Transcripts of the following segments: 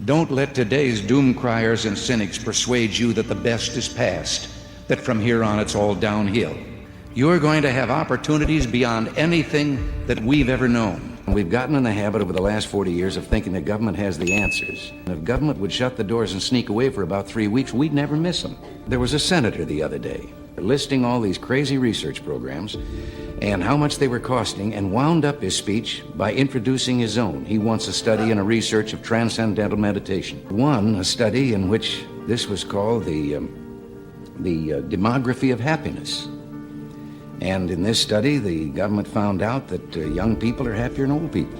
Don't let today's doom criers and cynics persuade you that the best is past, that from here on it's all downhill. You're going to have opportunities beyond anything that we've ever known. We've gotten in the habit over the last 40 years of thinking that government has the answers. And if government would shut the doors and sneak away for about 3 weeks, we'd never miss them. There was a senator the other day listing all these crazy research programs and how much they were costing, and wound up his speech by introducing his own. He wants a study and a research of transcendental meditation. A study in which this was called the demography of happiness. And in this study, the government found out that young people are happier than old people.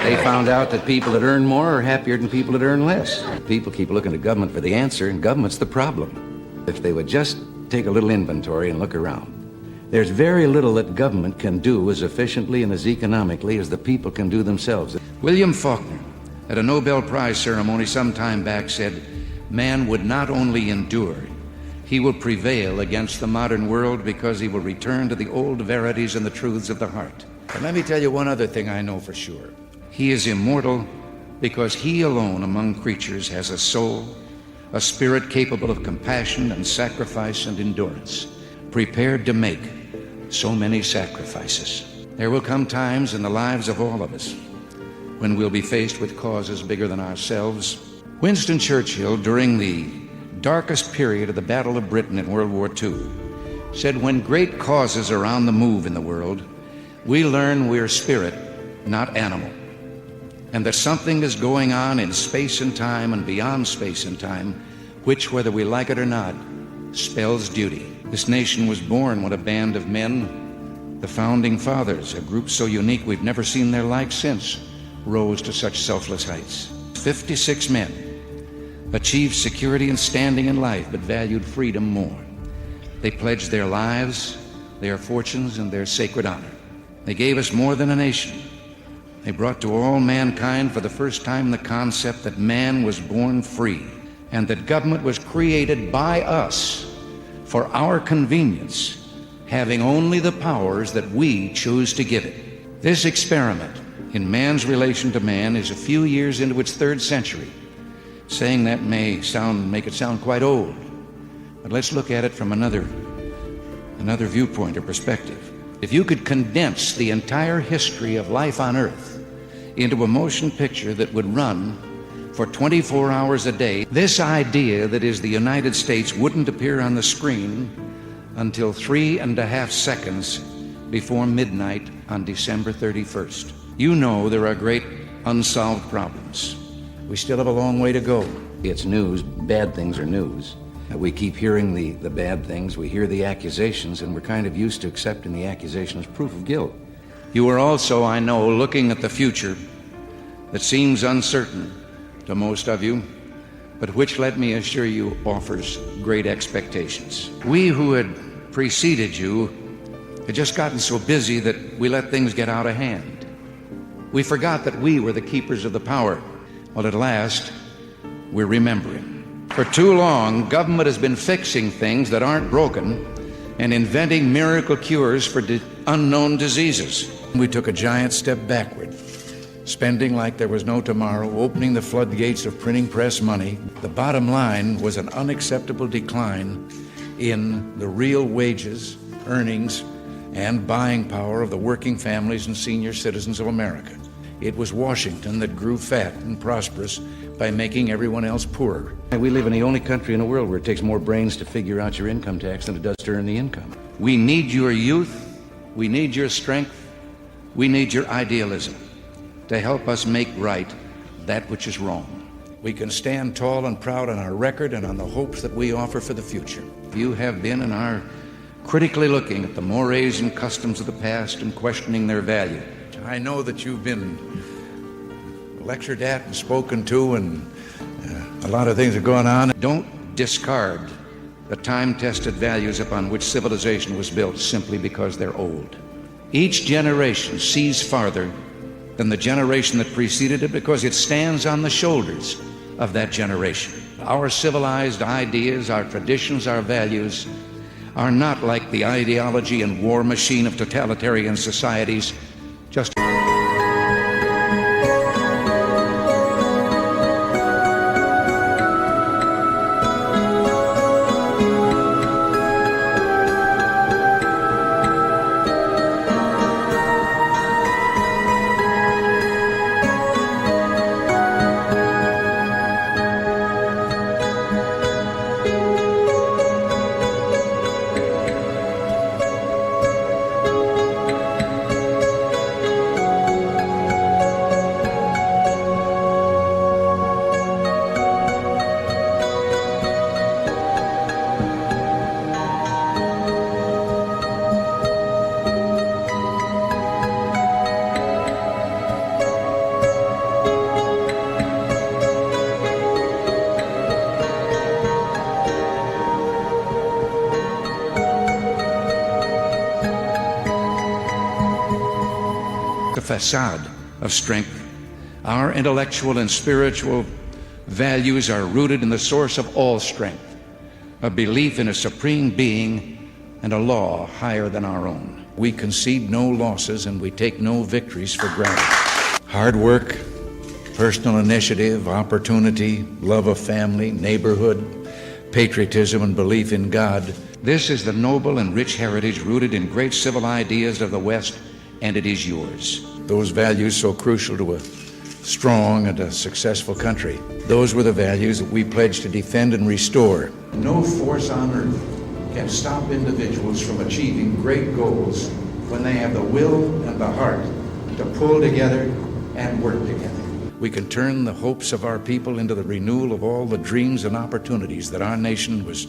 They found out that people that earn more are happier than people that earn less. People keep looking to government for the answer, and government's the problem. If they would just take a little inventory and look around, there's very little that government can do as efficiently and as economically as the people can do themselves. William Faulkner, at a Nobel Prize ceremony some time back, said, "Man would not only endure, he will prevail against the modern world because he will return to the old verities and the truths of the heart." And let me tell you one other thing I know for sure. He is immortal because he alone among creatures has a soul, a spirit capable of compassion and sacrifice and endurance, prepared to make so many sacrifices. There will come times in the lives of all of us when we'll be faced with causes bigger than ourselves. Winston Churchill, during the darkest period of the Battle of Britain in World War II, said, "When great causes are on the move in the world, we learn we're spirit, not animal, and that something is going on in space and time and beyond space and time, which, whether we like it or not, spells duty." This nation was born when a band of men, the Founding Fathers, a group so unique we've never seen their like since, rose to such selfless heights. 56 men achieved security and standing in life, but valued freedom more. They pledged their lives, their fortunes, and their sacred honor. They gave us more than a nation. They brought to all mankind for the first time the concept that man was born free and that government was created by us for our convenience, having only the powers that we choose to give it. This experiment in man's relation to man is a few years into its 3rd century. Saying that may make it sound quite old, but let's look at it from another viewpoint or perspective. If you could condense the entire history of life on Earth into a motion picture that would run for 24 hours a day, this idea that is the United States wouldn't appear on the screen until 3.5 seconds before midnight on December 31st. You know there are great unsolved problems. We still have a long way to go. It's news. Bad things are news. We keep hearing the bad things. We hear the accusations, and we're kind of used to accepting the accusation as proof of guilt. You are also, I know, looking at the future that seems uncertain to most of you, but which, let me assure you, offers great expectations. We who had preceded you had just gotten so busy that we let things get out of hand. We forgot that we were the keepers of the power. Well, at last, we're remembering. For too long, government has been fixing things that aren't broken and inventing miracle cures for unknown diseases. We took a giant step backward, spending like there was no tomorrow, opening the floodgates of printing press money. The bottom line was an unacceptable decline in the real wages, earnings, and buying power of the working families and senior citizens of America. It was Washington that grew fat and prosperous by making everyone else poorer. We live in the only country in the world where it takes more brains to figure out your income tax than it does to earn the income. We need your youth, we need your strength, we need your idealism to help us make right that which is wrong. We can stand tall and proud on our record and on the hopes that we offer for the future. You have been and are critically looking at the mores and customs of the past and questioning their value. I know that you've been lectured at and spoken to, and a lot of things are going on. Don't discard the time-tested values upon which civilization was built simply because they're old. Each generation sees farther than the generation that preceded it because it stands on the shoulders of that generation. Our civilized ideas, our traditions, our values are not like the ideology and war machine of totalitarian societies, just the facade of strength. Our intellectual and spiritual values are rooted in the source of all strength, a belief in a supreme being and a law higher than our own. We concede no losses and we take no victories for granted. Hard work, personal initiative, opportunity, love of family, neighborhood, patriotism, and belief in God. This is the noble and rich heritage rooted in great civil ideas of the West, and it is yours. Those values so crucial to a strong and a successful country. Those were the values that we pledged to defend and restore. No force on earth can stop individuals from achieving great goals when they have the will and the heart to pull together and work together. We can turn the hopes of our people into the renewal of all the dreams and opportunities that our nation was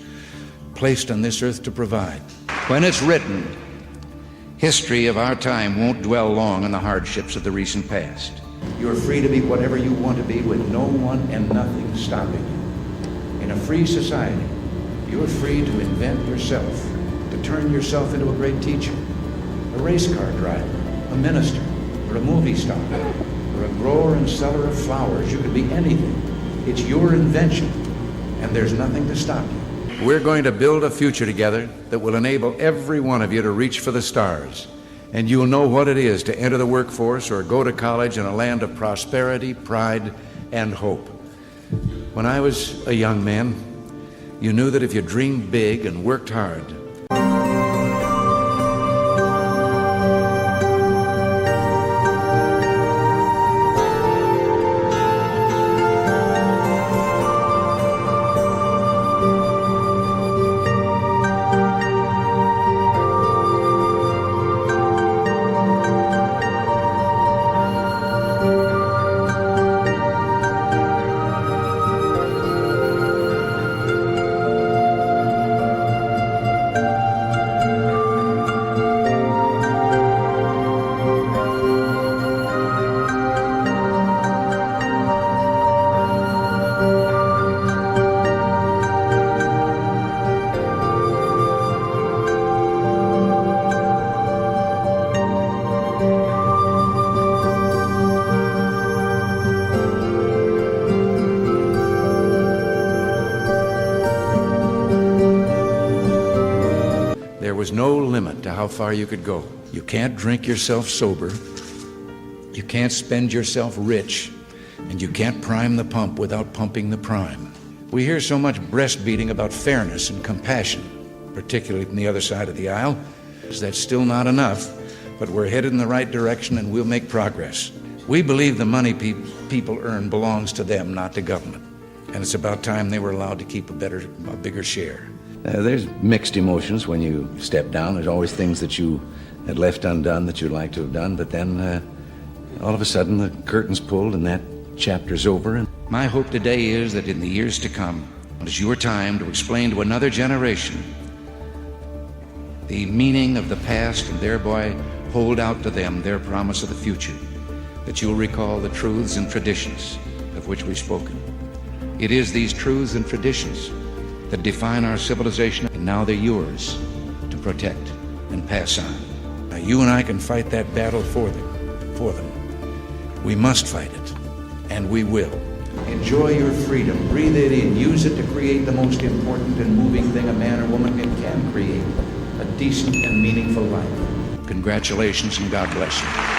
placed on this earth to provide. When it's written, history of our time won't dwell long on the hardships of the recent past. You're free to be whatever you want to be with no one and nothing stopping you. In a free society, you're free to invent yourself, to turn yourself into a great teacher, a race car driver, a minister, or a movie star, or a grower and seller of flowers. You could be anything. It's your invention, and there's nothing to stop you. We're going to build a future together that will enable every one of you to reach for the stars. And you'll know what it is to enter the workforce or go to college in a land of prosperity, pride, and hope. When I was a young man, you knew that if you dreamed big and worked hard, there was no limit to how far you could go. You can't drink yourself sober, you can't spend yourself rich, and you can't prime the pump without pumping the prime. We hear so much breastbeating about fairness and compassion, particularly from the other side of the aisle. That's still not enough, but we're headed in the right direction and we'll make progress. We believe the money people earn belongs to them, not to government. And it's about time they were allowed to keep a bigger share. There's mixed emotions when you step down. There's always things that you had left undone that you'd like to have done, but then all of a sudden the curtain's pulled and that chapter's over. My hope today is that in the years to come, it is your time to explain to another generation the meaning of the past and thereby hold out to them their promise of the future, that you'll recall the truths and traditions of which we've spoken. It is these truths and traditions that define our civilization, and now they're yours to protect and pass on. Now you and I can fight that battle for them. We must fight it, and we will. Enjoy your freedom, breathe it in, use it to create the most important and moving thing a man or woman can create, a decent and meaningful life. Congratulations and God bless you.